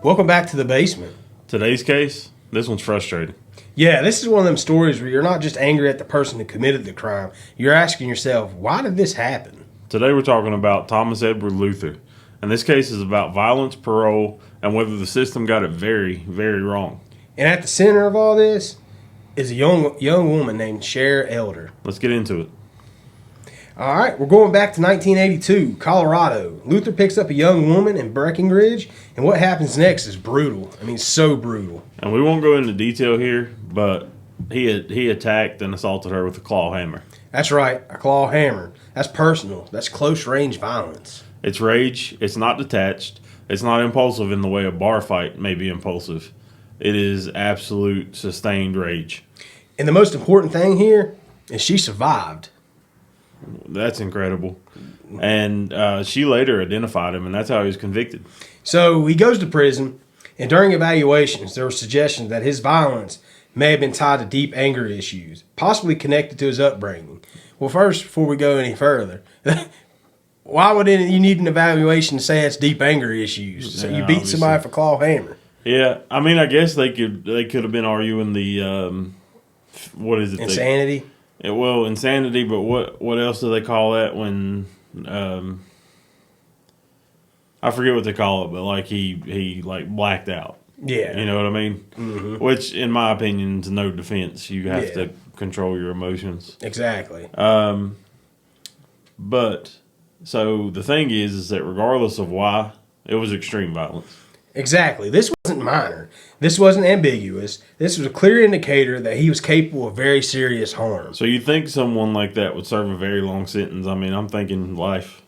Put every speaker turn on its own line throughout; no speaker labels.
Welcome back to the basement.
Today's case, this one's frustrating.
Yeah, this is one of them stories where you're not just angry at the person who committed the crime. You're asking yourself, why did this happen?
Today we're talking about Thomas Edward Luther. And this case is about violence, parole, and whether the system got it very, very wrong.
And at the center of all this is a young woman named Cher Elder.
Let's get into it.
All right, we're going back to 1982, Colorado. Luther picks up a young woman in Breckenridge, and what happens next is brutal. I mean, so brutal.
And we won't go into detail here, but he attacked and assaulted her with a claw hammer.
That's right, a claw hammer. That's personal. That's close-range violence.
It's rage. It's not detached. It's not impulsive in the way a bar fight may be impulsive. It is absolute sustained rage.
And the most important thing here is she survived.
That's incredible. And she later identified him, and that's how he was convicted.
So he goes to prison, and during evaluations, there were suggestions that his violence may have been tied to deep anger issues, possibly connected to his upbringing. Well, first, before we go any further, why would you need an evaluation to say it's deep anger issues? So you beat
obviously
somebody for claw hammer.
Yeah, I mean, I guess they could have been arguing the what is it?
Insanity.
Insanity. But what else do they call that when I forget what they call it, but like he like blacked out.
Yeah,
you know what I mean.
Mm-hmm.
Which, in my opinion, is no defense. You have to control your emotions.
Exactly.
But so the thing is that regardless of why, it was extreme violence.
Exactly. This wasn't minor. This wasn't ambiguous. This was a clear indicator that he was capable of very serious harm.
So you'd think someone like that would serve a very long sentence. I mean, I'm thinking life.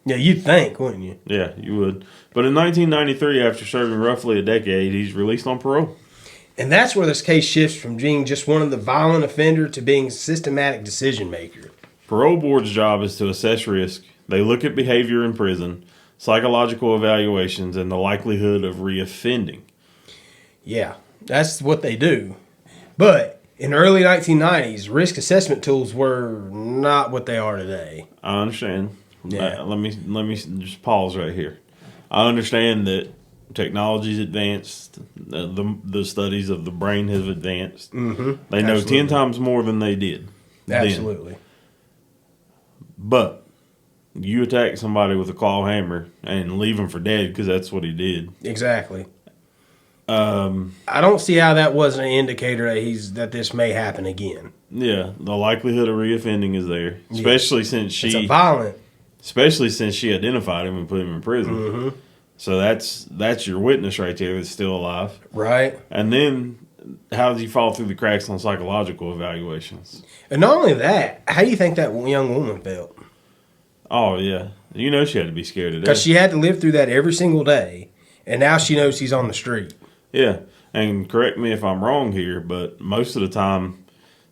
Yeah, you'd think, wouldn't you?
Yeah, you would. But in 1993, after serving roughly a decade, he's released on parole.
And that's where this case shifts from being just one of the violent offender to being a systematic decision maker.
Parole board's job is to assess risk. They look at behavior in prison, psychological evaluations, and the likelihood of reoffending.
Yeah, that's what they do. But in the early 1990s, risk assessment tools were not what they are today.
I understand.
Yeah.
Let me just pause right here. I understand that technology's advanced. The studies of the brain have advanced.
Mm-hmm.
They know 10 times more than they did.
Absolutely.
Then. But you attack somebody with a claw hammer and leave him for dead because that's what he did.
Exactly. I don't see how that wasn't an indicator that this may happen again.
Yeah, the likelihood of reoffending is there, especially since she identified him and put him in prison.
Mm-hmm.
So that's your witness right there that's still alive.
Right.
And then how did you fall through the cracks on psychological evaluations?
And not only that, how do you think that young woman felt?
Oh, yeah. You know she had to be scared to death.
Because she had to live through that every single day, and now she knows he's on the street.
Yeah, and correct me if I'm wrong here, but most of the time,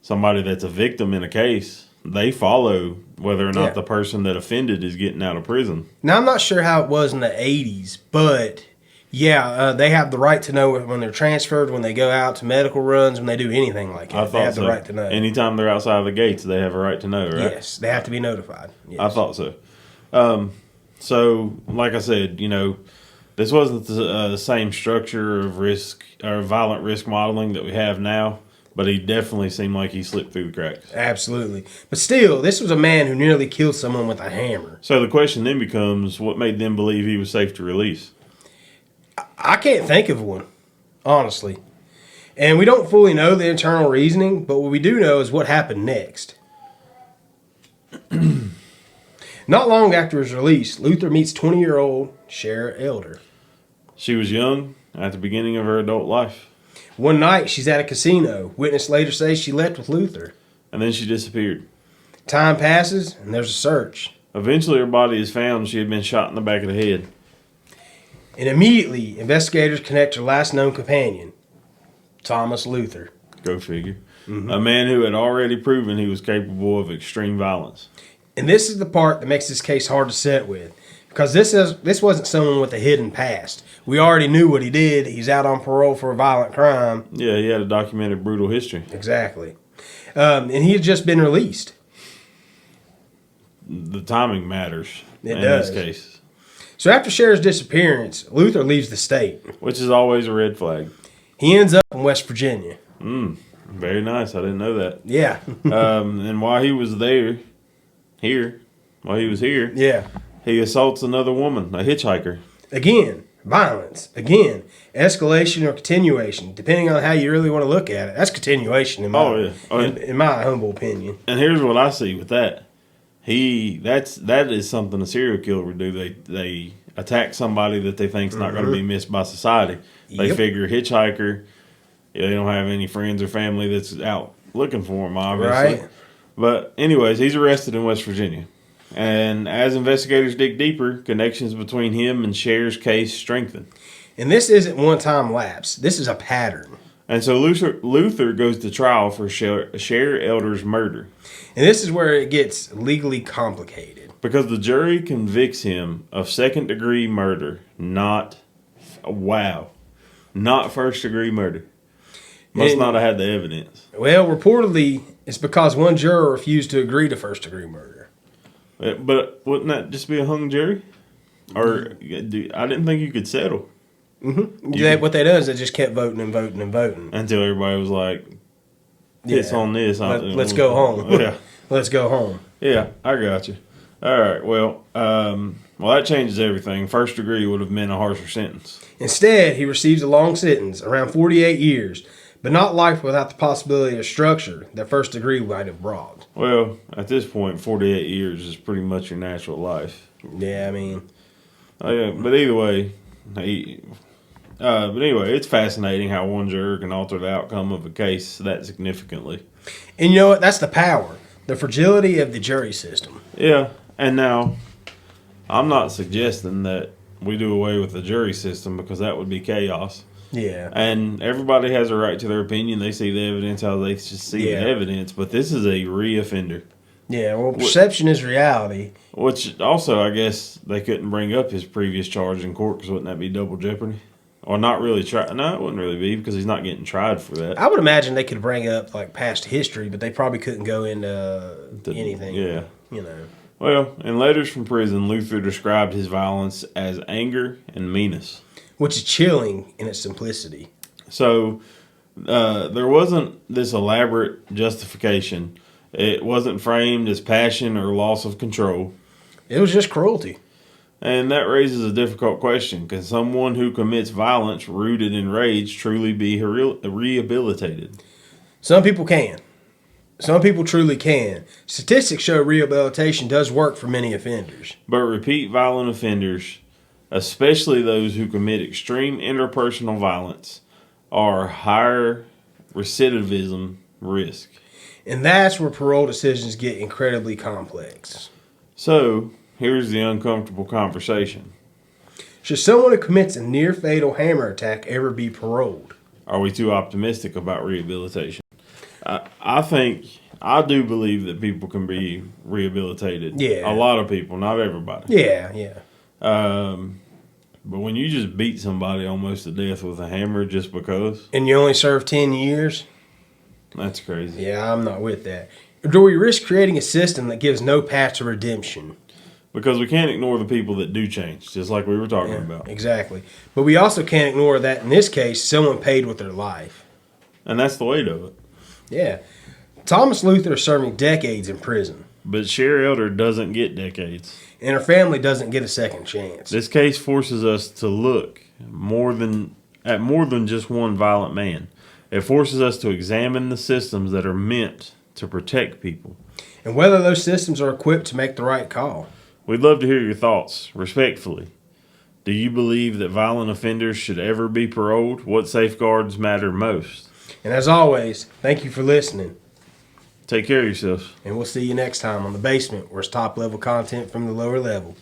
somebody that's a victim in a case, they follow whether or not the person that offended is getting out of prison.
Now, I'm not sure how it was in the 80s, but they have the right to know when they're transferred, when they go out to medical runs, when they do anything like that. They have the right to know.
Anytime they're outside of the gates, they have a right to know, right?
Yes, they have to be notified. Yes.
I thought so. So, like I said, this wasn't the same structure of risk or violent risk modeling that we have now, but he definitely seemed like he slipped through the cracks.
Absolutely. But still, this was a man who nearly killed someone with a hammer.
So the question then becomes, what made them believe he was safe to release?
I can't think of one, honestly. And we don't fully know the internal reasoning, but what we do know is what happened next. Not long after his release, Luther meets 20-year-old Cher Elder.
She was young at the beginning of her adult life.
One night, she's at a casino. Witness later says she left with Luther.
And then she disappeared.
Time passes, and there's a search.
Eventually, her body is found. She had been shot in the back of the head.
And immediately, investigators connect her last known companion, Thomas Luther.
Go figure. Mm-hmm. A man who had already proven he was capable of extreme violence.
And this is the part that makes this case hard to sit with. Because this wasn't someone with a hidden past. We already knew what he did. He's out on parole for a violent crime.
Yeah, he had a documented brutal history.
Exactly. And he had just been released.
The timing matters
It does.
this case.
So after Cher's disappearance, Luther leaves the state.
which is always a red flag.
He ends up in West Virginia.
Very nice. I didn't know that.
Yeah.
And while he was while he was here,
Yeah.
he assaults another woman, a hitchhiker.
Again, violence. Again, escalation or continuation, depending on how you really want to look at it. That's continuation in my, in my humble opinion.
And here's what I see with that. That is something a serial killer would do. They attack somebody that they think's not going to be missed by society. They
Yep.
figure hitchhiker. They don't have any friends or family that's out looking for him, obviously.
Right.
But anyways, he's arrested in West Virginia. And as investigators dig deeper, connections between him and Cher's case strengthen.
And this isn't one-time lapse. This is a pattern.
And so Luther goes to trial for Cher Elder's murder.
And this is where it gets legally complicated.
Because the jury convicts him of second-degree murder, not first-degree murder. Must
And-
not have had the evidence.
Well, reportedly, it's because one juror refused to agree to first-degree murder.
But wouldn't that just be a hung jury? Or I didn't think you could settle
What they done is they just kept voting and voting and voting.
until everybody was like, "It's
Yeah.
on this."
Let's go home.
Yeah,
Let's go home.
yeah, I got you. All right, well, that changes everything. First degree would have meant a harsher sentence.
Instead, he receives a long sentence, around 48 years, but not life without the possibility of structure that first degree might have brought.
Well, at this point, 48 years is pretty much your natural life.
Yeah, I mean,
But either way, it's fascinating how one juror can alter the outcome of a case that significantly.
and you know what? That's the power, the fragility of the jury system.
Yeah, and now I'm not suggesting that we do away with the jury system because that would be chaos.
Yeah.
And everybody has a right to their opinion. They see the evidence how they should see
Yeah.
the evidence, but this is a reoffender.
Yeah, well, perception is reality.
Which also, I guess, they couldn't bring up his previous charge in court because wouldn't that be double jeopardy? Or not really try? No, it wouldn't really be because he's not getting tried for that.
I would imagine they could bring up, like, past history, but they probably couldn't go into anything.
Yeah.
You know.
Well, in letters from prison, Luther described his violence as anger and meanness.
Which is chilling in its simplicity.
So there wasn't this elaborate justification. It wasn't framed as passion or loss of control.
It was just cruelty.
And that raises a difficult question. Can someone who commits violence rooted in rage truly be rehabilitated?
Some people can. Some people truly can. Statistics show rehabilitation does work for many offenders.
But repeat violent offenders, especially those who commit extreme interpersonal violence, are higher recidivism risk.
And that's where parole decisions get incredibly complex.
So, here's the uncomfortable conversation.
Should someone who commits a near fatal hammer attack ever be paroled?
Are we too optimistic about rehabilitation? I do believe that people can be rehabilitated.
Yeah.
A lot of people, not everybody.
Yeah.
But when you just beat somebody almost to death with a hammer just because,
And you only serve 10 years?
that's crazy.
Yeah, I'm not with that. Or do we risk creating a system that gives no path to redemption?
Because we can't ignore the people that do change, just like we were talking about.
Exactly. But we also can't ignore that in this case, someone paid with their life.
And that's the weight of it.
Yeah. Thomas Luther is serving decades in prison,
But Cher Elder doesn't get decades.
and her family doesn't get a second chance.
This case forces us to look at more than just one violent man. It forces us to examine the systems that are meant to protect people.
And whether those systems are equipped to make the right call.
We'd love to hear your thoughts, respectfully. Do you believe that violent offenders should ever be paroled? What safeguards matter most?
And as always, thank you for listening.
Take care of yourselves.
And we'll see you next time on The Basement, where it's top level content from the lower level.